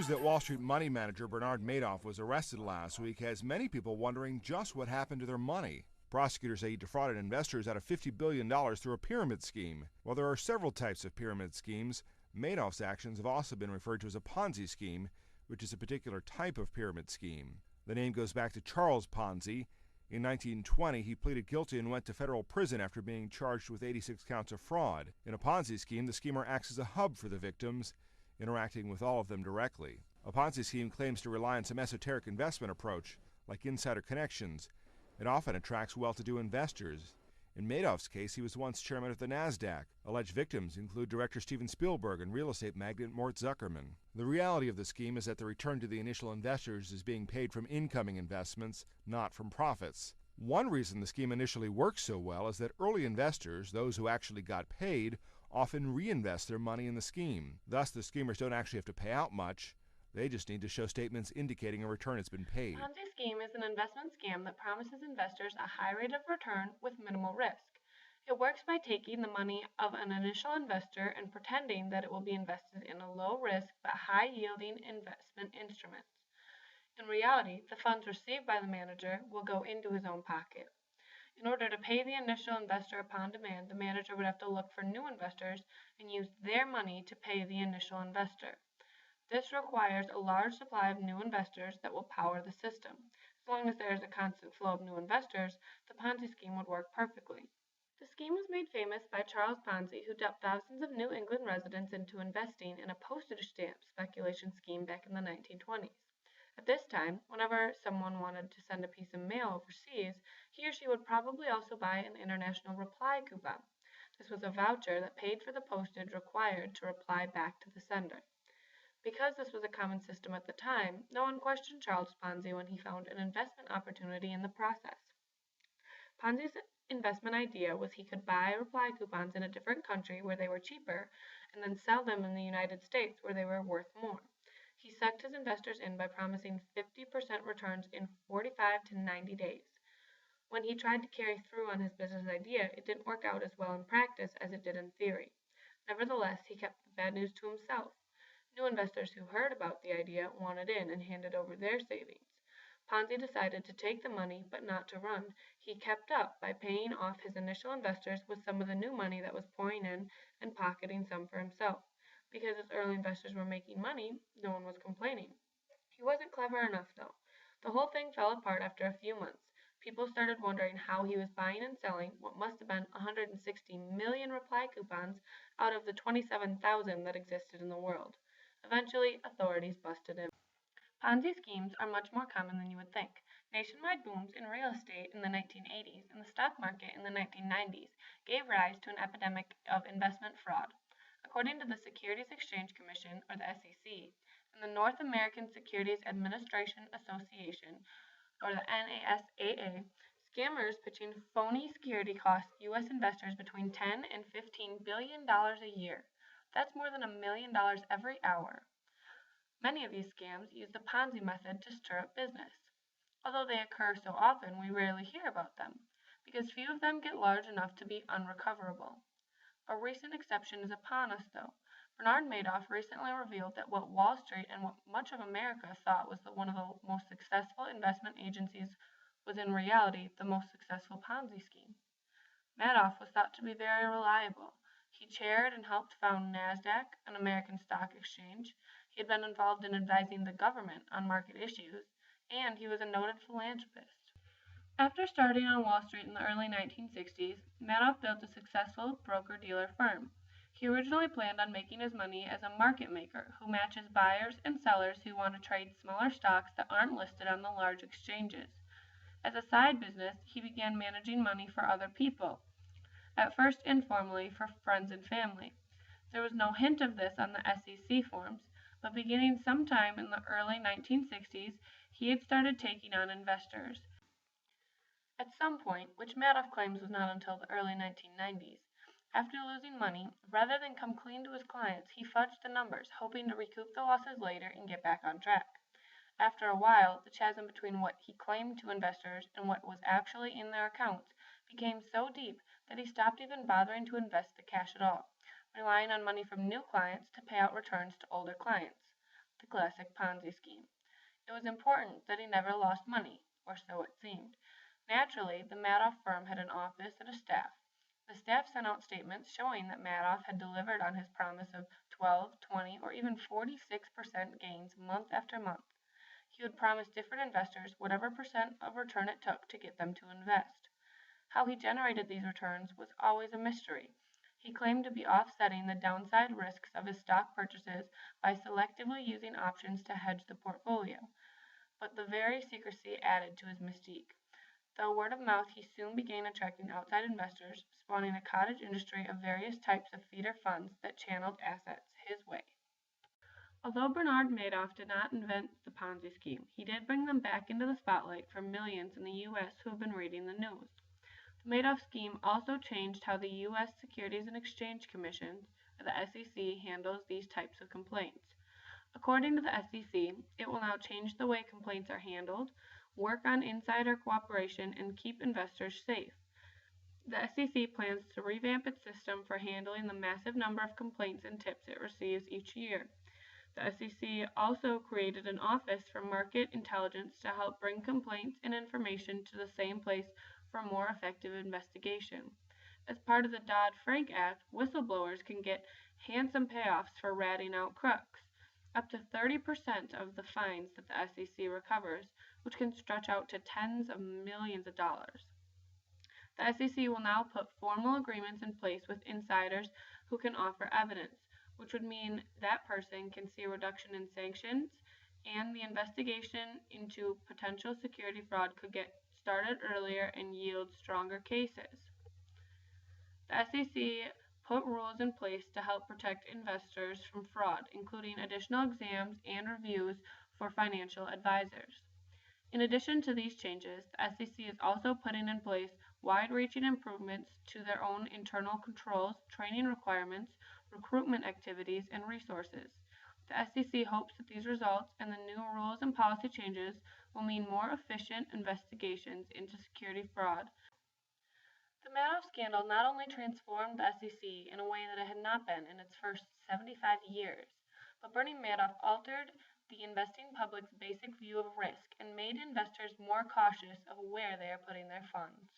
News that Wall Street money manager Bernard Madoff was arrested last week has many people wondering just what happened to their money. Prosecutors say he defrauded investors out of $50 billion through a pyramid scheme. While there are several types of pyramid schemes, Madoff's actions have also been referred to as a Ponzi scheme, which is a particular type of pyramid scheme. The name goes back to Charles Ponzi. In 1920, he pleaded guilty and went to federal prison after being charged with 86 counts of fraud. In a Ponzi scheme, the schemer acts as a hub for the victims, interacting with all of them directly. A Ponzi scheme claims to rely on some esoteric investment approach, like insider connections. It often attracts well-to-do investors. In Madoff's case, he was once chairman of the NASDAQ. Alleged victims include director Steven Spielberg and real estate magnate Mort Zuckerman. The reality of the scheme is that the return to the initial investors is being paid from incoming investments, not from profits. One reason the scheme initially works so well is that early investors, those who actually got paid, often reinvest their money in the scheme. Thus, the schemers don't actually have to pay out much. They just need to show statements indicating a return has been paid. Ponzi scheme is an investment scam that promises investors a high rate of return with minimal risk. It works by taking the money of an initial investor and pretending that it will be invested in a low-risk but high-yielding investment instrument. In reality, the funds received by the manager will go into his own pocket. In order to pay the initial investor upon demand, the manager would have to look for new investors and use their money to pay the initial investor. This requires a large supply of new investors that will power the system. As long as there is a constant flow of new investors, the Ponzi scheme would work perfectly. The scheme was made famous by Charles Ponzi, who duped thousands of New England residents into investing in a postage stamp speculation scheme back in the 1920s. At this time, whenever someone wanted to send a piece of mail overseas, he or she would probably also buy an international reply coupon. This was a voucher that paid for the postage required to reply back to the sender. Because this was a common system at the time, no one questioned Charles Ponzi when he found an investment opportunity in the process. Ponzi's investment idea was he could buy reply coupons in a different country where they were cheaper and then sell them in the United States where they were worth more. He sucked his investors in by promising 50% returns in 45 to 90 days. When he tried to carry through on his business idea, it didn't work out as well in practice as it did in theory. Nevertheless, he kept the bad news to himself. New investors who heard about the idea wanted in and handed over their savings. Ponzi decided to take the money, but not to run. He kept up by paying off his initial investors with some of the new money that was pouring in and pocketing some for himself. Because his early investors were making money, no one was complaining. He wasn't clever enough, though. The whole thing fell apart after a few months. People started wondering how he was buying and selling what must have been 160 million reply coupons out of the 27,000 that existed in the world. Eventually, authorities busted him. Ponzi schemes are much more common than you would think. Nationwide booms in real estate in the 1980s and the stock market in the 1990s gave rise to an epidemic of investment fraud. According to the Securities Exchange Commission, or the SEC, and the North American Securities Administration Association, or the NASAA, scammers pitching phony security cost U.S. investors between $10 and $15 billion a year. That's more than $1 million every hour. Many of these scams use the Ponzi method to stir up business. Although they occur so often, we rarely hear about them, because few of them get large enough to be unrecoverable. A recent exception is upon us, though. Bernard Madoff recently revealed that what Wall Street and what much of America thought was one of the most successful investment agencies was in reality the most successful Ponzi scheme. Madoff was thought to be very reliable. He chaired and helped found NASDAQ, an American stock exchange. He had been involved in advising the government on market issues, and he was a noted philanthropist. After starting on Wall Street in the early 1960s, Madoff built a successful broker-dealer firm. He originally planned on making his money as a market maker who matches buyers and sellers who want to trade smaller stocks that aren't listed on the large exchanges. As a side business, he began managing money for other people, at first informally for friends and family. There was no hint of this on the SEC forms, but beginning sometime in the early 1960s, he had started taking on investors. At some point, which Madoff claims was not until the early 1990s, after losing money, rather than come clean to his clients, he fudged the numbers, hoping to recoup the losses later and get back on track. After a while, the chasm between what he claimed to investors and what was actually in their accounts became so deep that he stopped even bothering to invest the cash at all, relying on money from new clients to pay out returns to older clients. the classic Ponzi scheme. It was important that he never lost money, or so it seemed. Naturally, the Madoff firm had an office and a staff. The staff sent out statements showing that Madoff had delivered on his promise of 12, 20, or even 46% gains month after month. He would promise different investors whatever percent of return it took to get them to invest. How he generated these returns was always a mystery. He claimed to be offsetting the downside risks of his stock purchases by selectively using options to hedge the portfolio, but the very secrecy added to his mystique. Though word of mouth, he soon began attracting outside investors, spawning a cottage industry of various types of feeder funds that channeled assets his way. Although Bernard Madoff did not invent the Ponzi scheme, he did bring them back into the spotlight for millions in the U.S. who have been reading the news. The Madoff scheme also changed how the U.S. Securities and Exchange Commission, or the SEC, handles these types of complaints. According to the SEC, it will now change the way complaints are handled, work on insider cooperation, and keep investors safe. The SEC plans to revamp its system for handling the massive number of complaints and tips it receives each year. The SEC also created an office for market intelligence to help bring complaints and information to the same place for more effective investigation. As part of the Dodd-Frank Act, whistleblowers can get handsome payoffs for ratting out crooks, up to 30% of the fines that the SEC recovers, which can stretch out to tens of millions of dollars. The SEC will now put formal agreements in place with insiders who can offer evidence, which would mean that person can see a reduction in sanctions, and the investigation into potential security fraud could get started earlier and yield stronger cases. The SEC put rules in place to help protect investors from fraud, including additional exams and reviews for financial advisors. In addition to these changes, the SEC is also putting in place wide-reaching improvements to their own internal controls, training requirements, recruitment activities, and resources. The SEC hopes that these results and the new rules and policy changes will mean more efficient investigations into security fraud. The Madoff scandal not only transformed the SEC in a way that it had not been in its first 75 years, but Bernie Madoff altered the investing public's basic view of risk and made investors more cautious of where they are putting their funds.